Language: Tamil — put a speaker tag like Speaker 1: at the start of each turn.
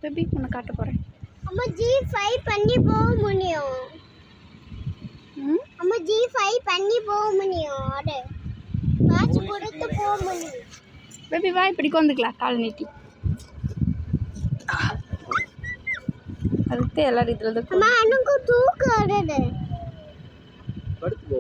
Speaker 1: பேபி உன்னை காட்ட போகிறேன்.
Speaker 2: அம்மா G5 பண்ணி போக முடியும். அம்மா G5 பண்ணி போக முடியும். அட காசு கொடுத்து போக முடியும்.
Speaker 1: பேபி வா இப்படி கொந்துக்கலாம் கால் நீட்டி. அதுக்கு எல்லாரும் இதில் தான்.
Speaker 2: அம்மா எனக்கு தூக்கம் வருது.